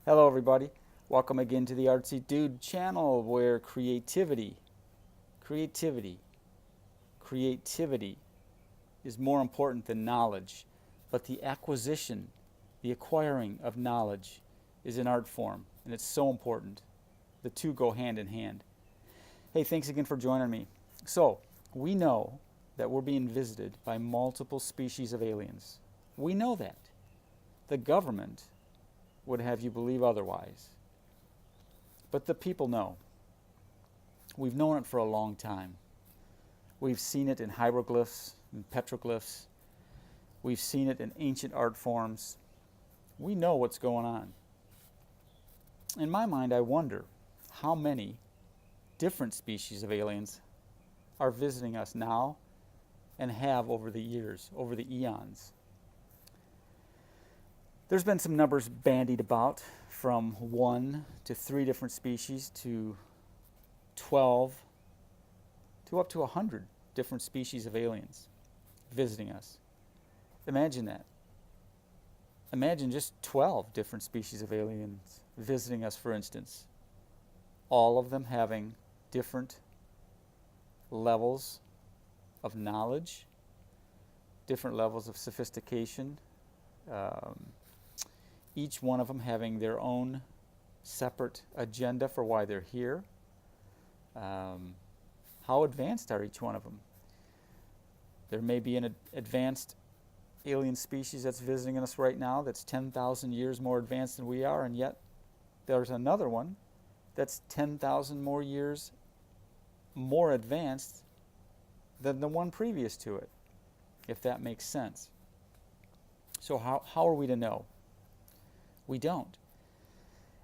Hello everybody. Welcome again to the Artzydude channel where creativity is more important than knowledge, but the acquisition, the acquiring of knowledge is an art form and it's so important. The two go hand in hand. Hey, thanks again for joining me. So, we know that we're being visited by multiple species of aliens. We know that. The government would have you believe otherwise. But the people know. We've known it for a long time. We've seen it in hieroglyphs and petroglyphs. We've seen it in ancient art forms. We know what's going on. In my mind, I wonder how many different species of aliens are visiting us now and have over the years, over the eons. There's been some numbers bandied about, from 1 to 3 different species to 12 to up to 100 different species of aliens visiting us. Imagine that. Imagine just 12 different species of aliens visiting us, for instance. All of them having different levels of knowledge, different levels of sophistication, each one of them having their own separate agenda for why they're here. How advanced are each one of them? There may be an advanced alien species that's visiting us right now that's 10,000 years more advanced than we are, and yet there's another one that's 10,000 more years more advanced than the one previous to it, if that makes sense. So how are we to know? We don't.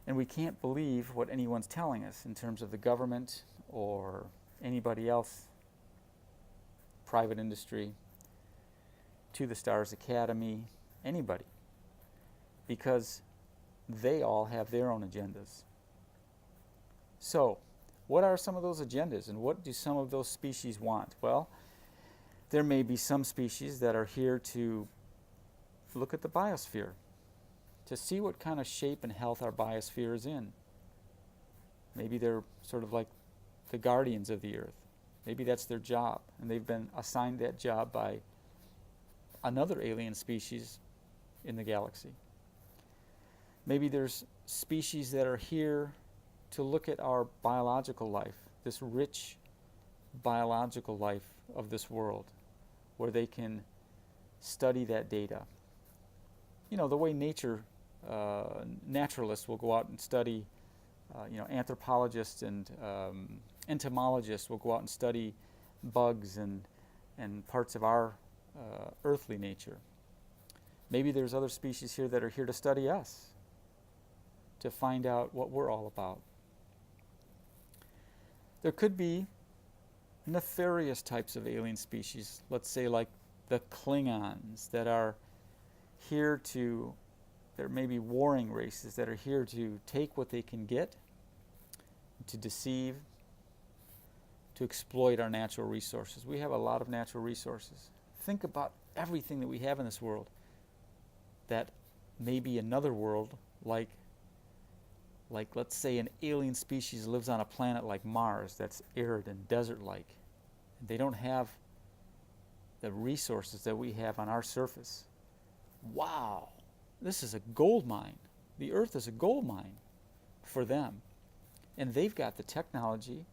And we can't believe what anyone's telling us in terms of the government or anybody else, private industry, To the Stars Academy, anybody, because they all have their own agendas. So, what are some of those agendas, and what do some of those species want? Well, there may be some species that are here to look at the biosphere, to see what kind of shape and health our biosphere is in. Maybe they're sort of like the guardians of the earth. Maybe that's their job, and they've been assigned that job by another alien species in the galaxy. Maybe there's species that are here to look at our biological life, this rich biological life of this world, where they can study that data. You know, the way naturalists will go out and study, anthropologists and entomologists will go out and study bugs and parts of our earthly nature. Maybe there's other species here that are here to study us, to find out what we're all about. There could be nefarious types of alien species, let's say like the Klingons, that are here to, there may be warring races that are here to take what they can get, to deceive, to exploit our natural resources. We have a lot of natural resources. Think about everything that we have in this world that may be another world, like let's say an alien species lives on a planet like Mars that's arid and desert-like. They don't have the resources that we have on our surface. Wow, this is a gold mine. The Earth is a gold mine for them. And they've got the technology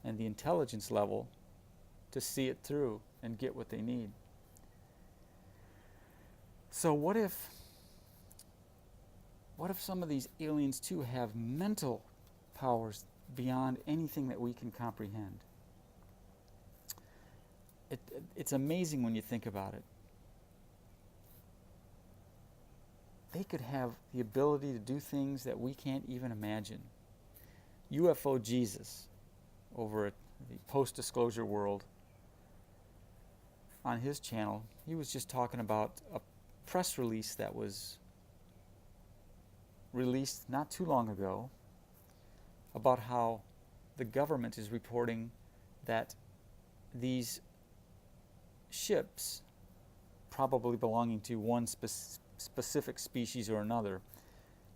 and the intelligence level to see it through and get what they need. So what if some of these aliens too have mental powers beyond anything that we can comprehend? It's amazing when you think about it. They could have the ability to do things that we can't even imagine. UFO Jesus, over at the Post-Disclosure World, on his channel, he was just talking about a press release that was released not too long ago about how the government is reporting that these ships, probably belonging to one specific species or another,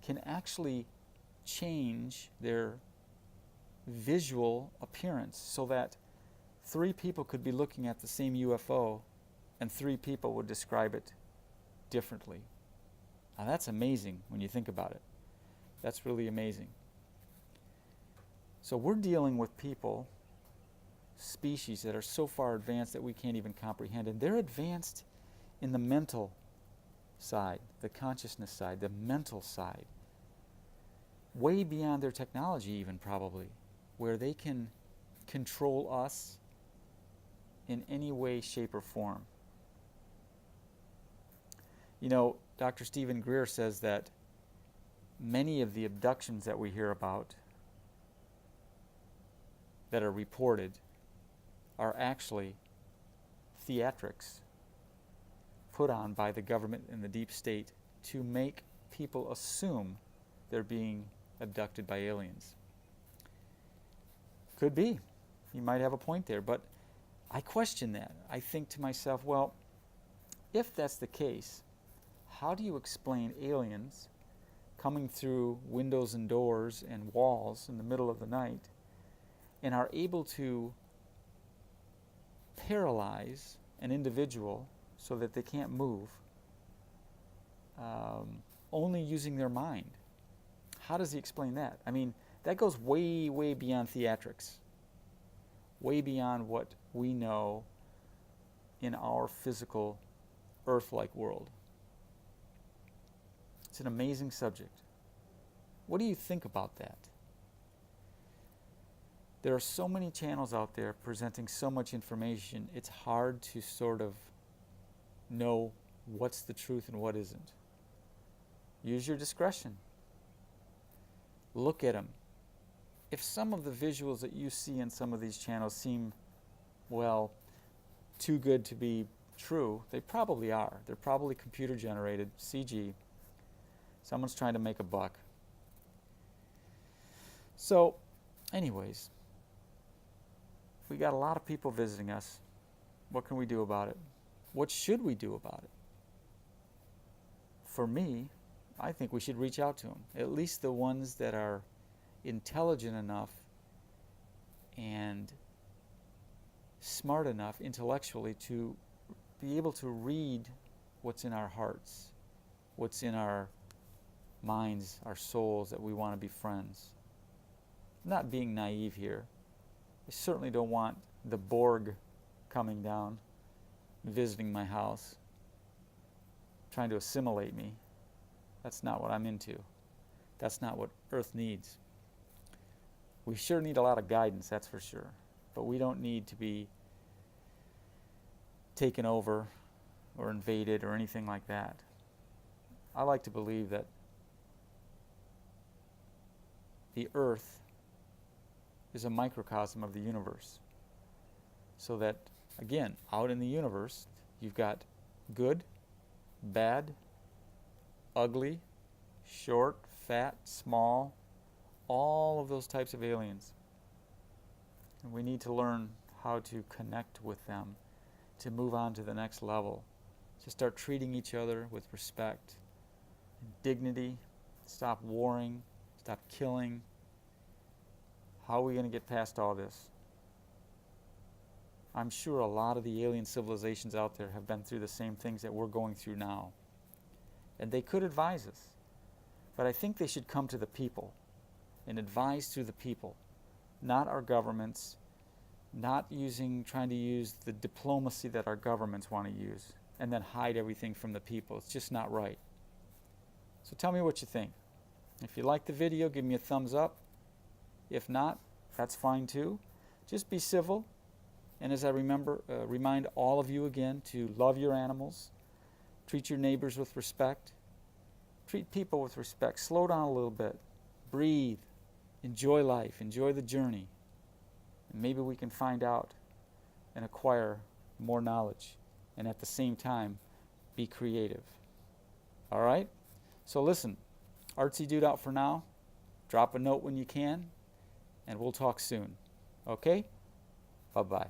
can actually change their visual appearance so that 3 people could be looking at the same UFO and 3 people would describe it differently. Now that's amazing when you think about it. That's really amazing. So we're dealing with people, species that are so far advanced that we can't even comprehend. And they're advanced in the mental side, the consciousness side, the mental side. Way beyond their technology even probably, where they can control us in any way, shape, or form. You know, Dr. Steven Greer says that many of the abductions that we hear about that are reported are actually theatrics put on by the government and the deep state to make people assume they're being abducted by aliens. Could be. You might have a point there, but I question that. I think to myself, well, if that's the case, how do you explain aliens coming through windows and doors and walls in the middle of the night and are able to paralyze an individual so that they can't move, only using their mind? How does he explain that? I mean, that goes way, way beyond theatrics, way beyond what we know in our physical Earth-like world. It's an amazing subject. What do you think about that? There are so many channels out there presenting so much information, it's hard to sort of know what's the truth and what isn't. Use your discretion. Look at them. If some of the visuals that you see in some of these channels seem, well, too good to be true, they probably are. They're probably computer generated, CG. Someone's trying to make a buck. So, anyways, we got a lot of people visiting us. What can we do about it? What should we do about it? For me, I think we should reach out to them, at least the ones that are intelligent enough and smart enough intellectually to be able to read what's in our hearts, what's in our minds, our souls, that we want to be friends. I'm not being naive here. I certainly don't want the Borg coming down, visiting my house, trying to assimilate me. That's not what I'm into. That's not what Earth needs. We sure need a lot of guidance, that's for sure. But we don't need to be taken over or invaded or anything like that. I like to believe that the Earth is a microcosm of the universe. So that, again, out in the universe, you've got good, bad, ugly, short, fat, small, all of those types of aliens. And we need to learn how to connect with them, to move on to the next level, to start treating each other with respect and dignity, stop warring, stop killing. How are we going to get past all this? I'm sure a lot of the alien civilizations out there have been through the same things that we're going through now. And they could advise us. But I think they should come to the people and advise through the people, not our governments, not trying to use the diplomacy that our governments want to use and then hide everything from the people. It's just not right. So tell me what you think. If you like the video, give me a thumbs up. If not, that's fine too. Just be civil. And as I remind all of you again to love your animals, treat your neighbors with respect, treat people with respect, slow down a little bit, breathe, enjoy life, enjoy the journey. And maybe we can find out and acquire more knowledge and at the same time be creative. All right? So listen, Artzydude out for now. Drop a note when you can, and we'll talk soon. Okay? Bye-bye.